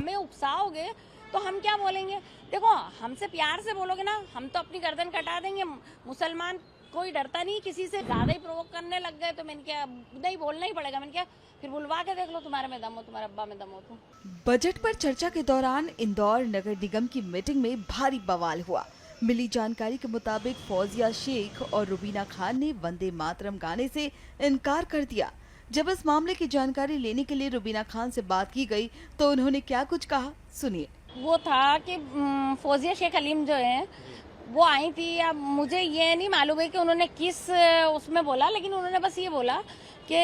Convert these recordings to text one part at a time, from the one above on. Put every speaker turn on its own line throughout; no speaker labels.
हमें उकसाओगे तो हम क्या बोलेंगे? देखो, हमसे प्यार से बोलोगे ना, हम तो अपनी गर्दन कटा देंगे। मुसलमान कोई डरता नहीं किसी से, ज्यादा ही प्रोवोक करने लग गए तो मैंने क्या, नहीं बोलना ही पड़ेगा। मैंने क्या, फिर बुलवा के देख लो, तुम्हारे में दम हो, तुम्हारे अब्बा में दम हो तो।
बजट पर चर्चा के दौरान इंदौर नगर निगम की मीटिंग में भारी बवाल हुआ। मिली जानकारी के मुताबिक फौजिया शेख और रुबीना खान ने वंदे मातरम गाने से इनकार कर दिया। जब इस मामले की जानकारी लेने के लिए रुबीना खान से बात की गई तो उन्होंने क्या कुछ कहा, सुनिए।
वो था कि फौजिया शेख अलीम जो है वो आई थी। अब मुझे ये नहीं मालूम है कि उन्होंने किस उसमें बोला, लेकिन उन्होंने बस ये बोला कि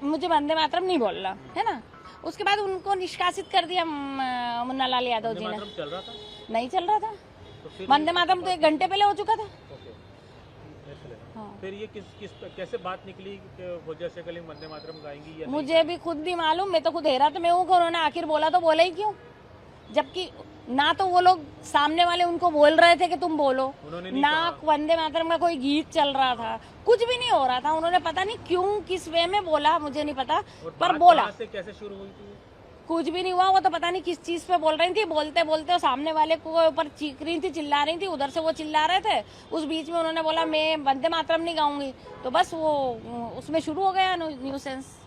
मुझे वंदे मातरम नहीं बोलना है ना। उसके बाद उनको निष्कासित कर दिया मुन्ना लाल यादव जी ने।
चल रहा था?
नहीं चल रहा था।
तो
वंदे मातरम तो 1 घंटे पहले हो चुका था।
हाँ। फिर ये कैसे बात निकली कि फौजिया शेख अलीम वंदे मातरम गाएंगी या
मुझे भी खुद नहीं मालूम। मैं तो खुद हैरान में हूँ कि उन्होंने आखिर बोला तो बोला ही क्यों, जबकि ना तो वो लोग सामने वाले उनको बोल रहे थे कि तुम बोलो, ना वंदे मातरम का कोई गीत चल रहा था, कुछ भी नहीं हो रहा था। उन्होंने पता नहीं क्यों किस वे में बोला, मुझे नहीं पता, पर बोला।
से कैसे शुरू हुई थी?
कुछ भी नहीं हुआ। वो तो पता नहीं किस चीज पे बोल रही थी। बोलते बोलते सामने वाले को ऊपर चीख रही थी, चिल्ला रही थी, उधर से वो चिल्ला रहे थे। उस बीच में उन्होंने बोला मैं वंदे मातरम नहीं गाऊंगी, तो बस वो उसमें शुरू हो गया न्यूसेंस।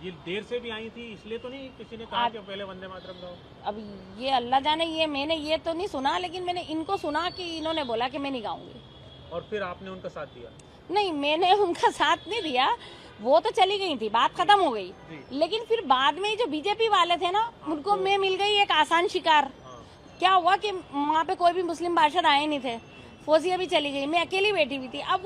ये देर से भी आई थी, इसलिए तो नहीं किसी ने कहा कि पहले वंदे मातरम गाओ?
अब ये अल्लाह जाने, ये मैंने ये तो नहीं सुना, लेकिन मैंने इनको सुना कि इन्होंने बोला कि मैं नहीं गाऊंगी।
और फिर आपने उनका साथ दिया?
नहीं, मैंने उनका साथ नहीं दिया। वो तो चली गई थी, बात खत्म हो गई। लेकिन फिर बाद में जो बीजेपी वाले थे ना, उनको मैं मिल गई एक आसान शिकार। क्या हुआ कि वहाँ पे कोई भी मुस्लिम पार्षद आए नहीं थे, फौजिया भी चली गई, मैं अकेली बैठी हुई थी। अब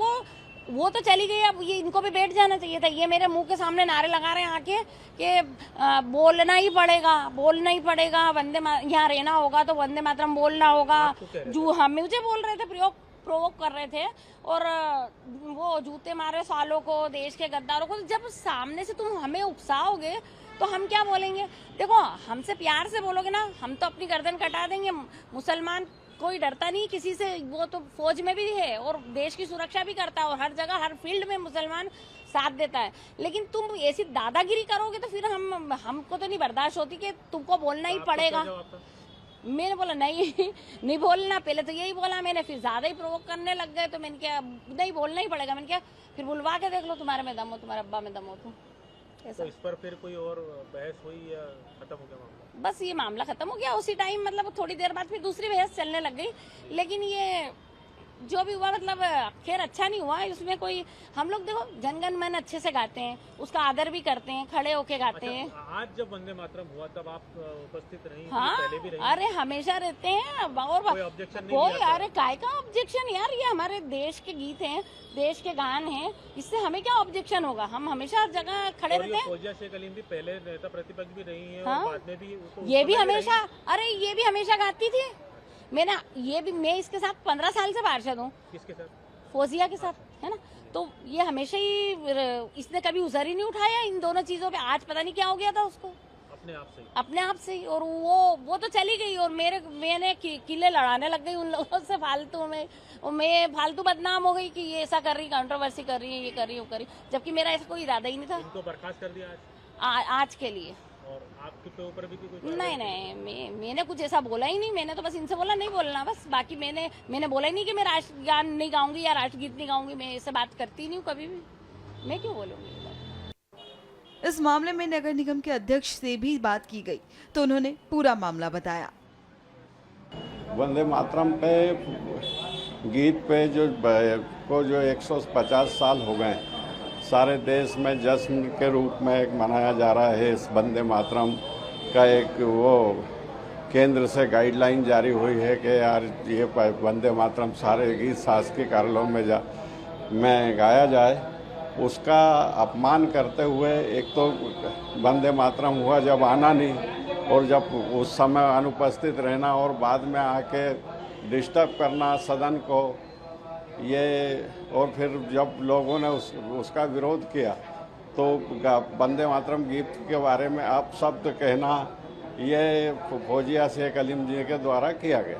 वो तो चली गई, अब ये इनको भी बैठ जाना चाहिए था। ये मेरे मुंह के सामने नारे लगा रहे हैं आके कि बोलना ही पड़ेगा, बोलना ही पड़ेगा, यहाँ रहना होगा तो वंदे मातरम बोलना होगा। जो हम मुझे बोल रहे थे, प्रोवोक कर रहे थे, और वो जूते मारे सालों को, देश के गद्दारों को। जब सामने से तुम हमें उकसाओगे तो हम क्या बोलेंगे? देखो, हमसे प्यार से बोलोगे ना, हम तो अपनी गर्दन कटा देंगे। मुसलमान कोई डरता नहीं किसी से, वो तो फौज में भी है और देश की सुरक्षा भी करता है, और हर जगह हर फील्ड में मुसलमान साथ देता है। लेकिन तुम ऐसी दादागिरी करोगे तो फिर हमको तो नहीं बर्दाश्त होती कि तुमको बोलना ही पड़ेगा। मैंने बोला नहीं बोलना। पहले तो यही बोला मैंने, फिर ज्यादा ही प्रोवोक करने लग गए तो मैंने क्या, नहीं बोलना ही पड़ेगा। मैंने क्या, फिर बुलवा के देख लो, तुम्हारे में दम हो, तुम्हारे अब्बा में दम हो तो।
तो इस पर फिर कोई और बहस हुई या खत्म हो गया मामला?
बस ये मामला खत्म हो गया उसी टाइम। मतलब थोड़ी देर बाद फिर दूसरी बहस चलने लग गई। लेकिन ये जो भी हुआ, मतलब खैर अच्छा नहीं हुआ। उसमें कोई, हम लोग देखो जनगण मन अच्छे से गाते हैं, उसका आदर भी करते हैं, खड़े होके गाते हैं।
आज जब वंदे मातरम हुआ तब आप उपस्थित रही?
हाँ,
पहले भी रही?
अरे हमेशा रहते हैं। और
कोई ऑब्जेक्शन नहीं दिया?
अरे काय का ऑब्जेक्शन यार, ये हमारे देश के गीत हैं, देश के गान हैं, इससे हमें क्या ऑब्जेक्शन होगा? हम हमेशा हर जगह खड़े रहते हैं।
फौजिया शेख अलीम भी पहले नेता प्रतिपक्ष भी रही है,
हाँ?
और बाद में भी
ये भी हमेशा, अरे ये भी हमेशा गाती थी। मैं इसके साथ 15 साल से पार्षद हूँ।
किसके साथ?
फौजिया के साथ, है ना। तो ये हमेशा ही, इसने कभी उजर ही नहीं उठाया इन दोनों चीजों पे। आज पता नहीं क्या हो गया था उसको, अपने आप से ही। और वो तो चली गई, और मैंने किले लड़ाने लग गई उन लोगों से फालतू में, और मैं फालतू बदनाम हो गई कि ये ऐसा कर रही, कंट्रोवर्सी कर रही है, ये कर रही, वो कर रही, जबकि मेरा ऐसा कोई इरादा ही नहीं था।
इनको बर्खास्त कर दिया
आज के लिए।
और आपके ऊपर भी कोई?
नहीं, मैंने कुछ ऐसा बोला ही नहीं। मैंने तो बस इनसे बोला नहीं बोलना, बस। बाकी मैंने बोला ही नहीं कि मैं राष्ट्रगान नहीं गाऊंगी या राष्ट्रगीत नहीं गाऊंगी। मैं ऐसे बात करती नहीं हूँ कभी भी, मैं क्यों बोलूंगी?
इस मामले में नगर निगम के अध्यक्ष से भी बात की गई तो उन्होंने पूरा मामला बताया।
वंदे मातरम पे गीत पे जो 150 साल हो गए, सारे देश में जश्न के रूप में एक मनाया जा रहा है। इस वंदे मातरम का एक वो केंद्र से गाइडलाइन जारी हुई है कि यार ये वंदे मातरम सारे गीत शासकीय कार्यालयों में गाया जाए। उसका अपमान करते हुए एक तो वंदे मातरम हुआ जब आना नहीं, और जब उस समय अनुपस्थित रहना, और बाद में आके डिस्टर्ब करना सदन को, ये। और फिर जब लोगों ने उसका विरोध किया तो वंदे मातरम गीत के बारे में आप शब्द कहना, ये फौजिया शेख अलीम जी के द्वारा किया गया।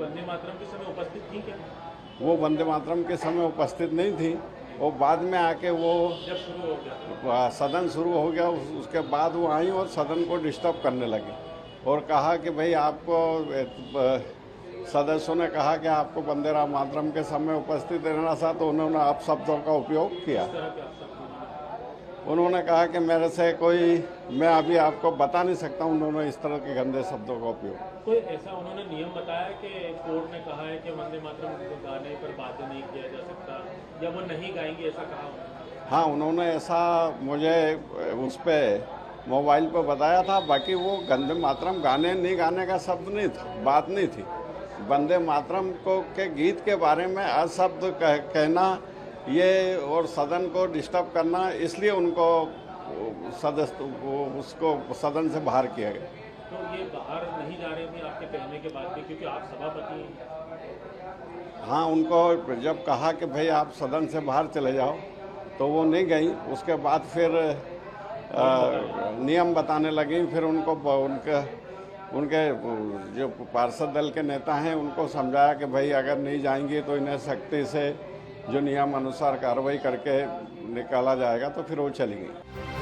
वंदे मातरम के समय उपस्थित थी क्या?
वो वंदे मातरम के समय उपस्थित नहीं थी। वो बाद में आके वो
जब शुरू हो गया,
सदन शुरू हो गया, उसके बाद वो आई और सदन को डिस्टर्ब करने लगी। और कहा कि भाई आपको सदस्यों ने कहा कि आपको वंदे मातरम के समय उपस्थित रहना था, तो उन्होंने आप शब्दों का उपयोग किया। उन्होंने कहा कि मेरे से मैं अभी आपको बता नहीं सकता, उन्होंने इस तरह के गंदे शब्दों का उपयोग।
कोई ऐसा उन्होंने नियम बताया कि कोर्ट ने कहा है कि वंदे मातरम गाने पर बाध्य नहीं किया जा सकता या वो नहीं गाएंगे, ऐसा कहा उन्होंने?
हाँ, उन्होंने ऐसा मुझे उस पर मोबाइल पर बताया था। बाकी वो वंदे मातरम गाने नहीं गाने का शब्द नहीं था, बात नहीं थी। वंदे मातरम के गीत के बारे में अशब्द कहना ये और सदन को डिस्टर्ब करना, इसलिए उनको उसको सदन से बाहर किया गया।
तो ये बाहर नहीं जा रहे थे आपके कहने के बाद भी, क्योंकि आप सभापति हैं?
हाँ, उनको जब कहा कि भाई आप सदन से बाहर चले जाओ तो वो नहीं गई। उसके बाद फिर नियम बताने लगी। फिर उनके जो पार्षद दल के नेता हैं उनको समझाया कि भाई अगर नहीं जाएंगे तो इन्हें सख्ती से जो नियम अनुसार कार्रवाई करके निकाला जाएगा। तो फिर वो चली गई।